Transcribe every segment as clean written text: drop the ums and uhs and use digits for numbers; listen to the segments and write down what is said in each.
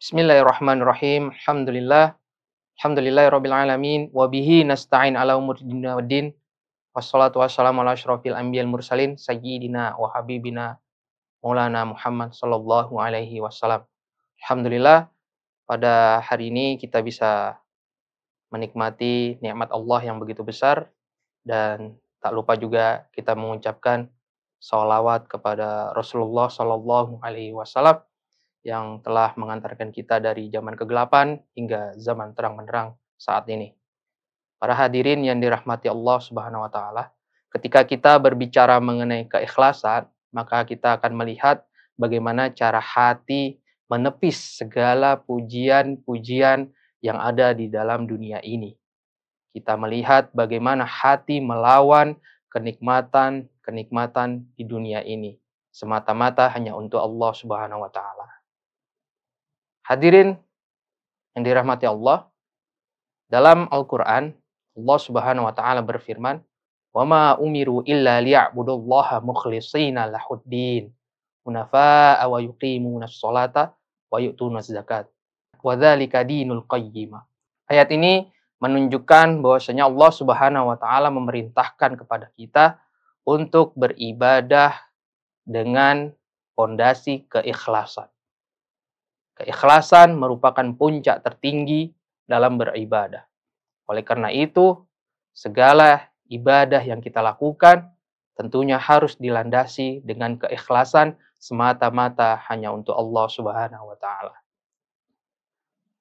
Bismillahirrahmanirrahim. Alhamdulillahirabbil alamin wa bihi nasta'in ala umuri dunya waddin. Wassalatu wassalamu ala asyrofil anbiya'il mursalin sayyidina wa habibina Maulana Muhammad sallallahu alaihi wasallam. Alhamdulillah, pada hari ini kita bisa menikmati nikmat Allah yang begitu besar, dan tak lupa juga kita mengucapkan sholawat kepada Rasulullah sallallahu alaihi wasallam yang telah mengantarkan kita dari zaman kegelapan hingga zaman terang benderang saat ini. Para hadirin yang dirahmati Allah Subhanahu wa taala, ketika kita berbicara mengenai keikhlasan, maka kita akan melihat bagaimana cara hati menepis segala pujian-pujian yang ada di dalam dunia ini. Kita melihat bagaimana hati melawan kenikmatan-kenikmatan di dunia ini, semata-mata hanya untuk Allah Subhanahu wa taala. Hadirin yang dirahmati Allah, dalam Al-Quran, Allah Subhanahu wa taala berfirman, "Wa ma umiru illa liya'budullaha mukhlishina lahuddin, hunafa'a wa yuqimunas sholata wa yu'tunaz zakat. Wa dzalika dinul qayyimah." Ayat ini menunjukkan bahwasanya Allah Subhanahu wa taala memerintahkan kepada kita untuk beribadah dengan fondasi keikhlasan. Keikhlasan merupakan puncak tertinggi dalam beribadah. Oleh karena itu, segala ibadah yang kita lakukan tentunya harus dilandasi dengan keikhlasan semata-mata hanya untuk Allah Subhanahu wa taala.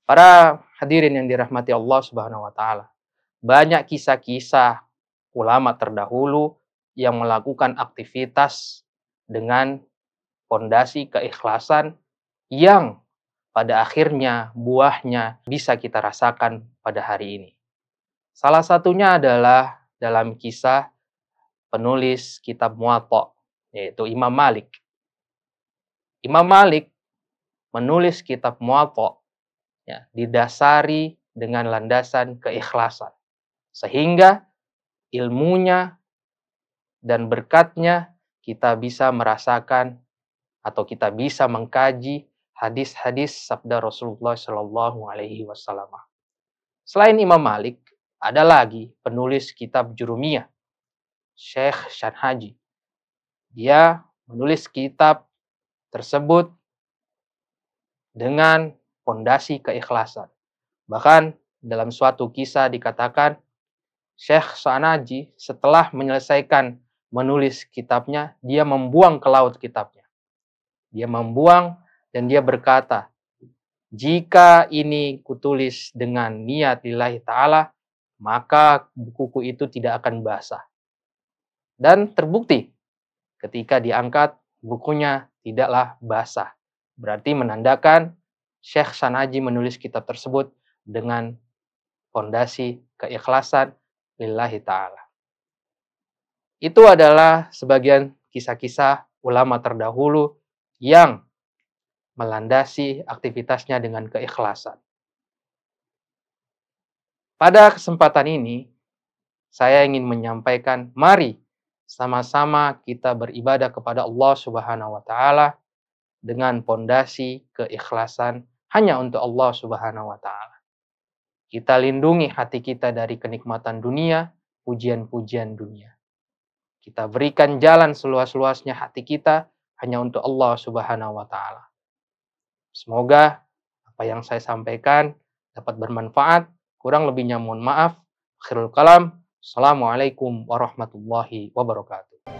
Para hadirin yang dirahmati Allah Subhanahu wa taala, banyak kisah-kisah ulama terdahulu yang melakukan aktivitas dengan fondasi keikhlasan yang pada akhirnya buahnya bisa kita rasakan pada hari ini. Salah satunya adalah dalam kisah penulis kitab Muwatta, yaitu Imam Malik. Imam Malik menulis kitab Muwatta didasari dengan landasan keikhlasan, sehingga ilmunya dan berkatnya kita bisa merasakan atau kita bisa mengkaji hadis-hadis sabda Rasulullah Shallallahu Alaihi Wasallam. Selain Imam Malik, ada lagi penulis kitab Jurumiyah, Syekh Shanhaji. Dia menulis kitab tersebut dengan fondasi keikhlasan. Bahkan dalam suatu kisah dikatakan, Syekh Shanhaji setelah menyelesaikan menulis kitabnya, dia membuang ke laut kitabnya. Dia membuang dan dia berkata, "Jika ini kutulis dengan niat lillahi ta'ala, maka bukuku itu tidak akan basah." Dan terbukti, ketika diangkat, bukunya tidaklah basah. Berarti menandakan Syekh Shanhaji menulis kitab tersebut dengan fondasi keikhlasan lillahi ta'ala. Itu adalah sebagian kisah-kisah ulama terdahulu yang melandasi aktivitasnya dengan keikhlasan. Pada kesempatan ini, saya ingin menyampaikan, mari sama-sama kita beribadah kepada Allah Subhanahu wa taala dengan fondasi keikhlasan hanya untuk Allah Subhanahu wa taala. Kita lindungi hati kita dari kenikmatan dunia, pujian-pujian dunia. Kita berikan jalan seluas-luasnya hati kita hanya untuk Allah Subhanahu wa taala. Semoga apa yang saya sampaikan dapat bermanfaat. Kurang lebihnya mohon maaf. Akhirul kalam. Assalamualaikum warahmatullahi wabarakatuh.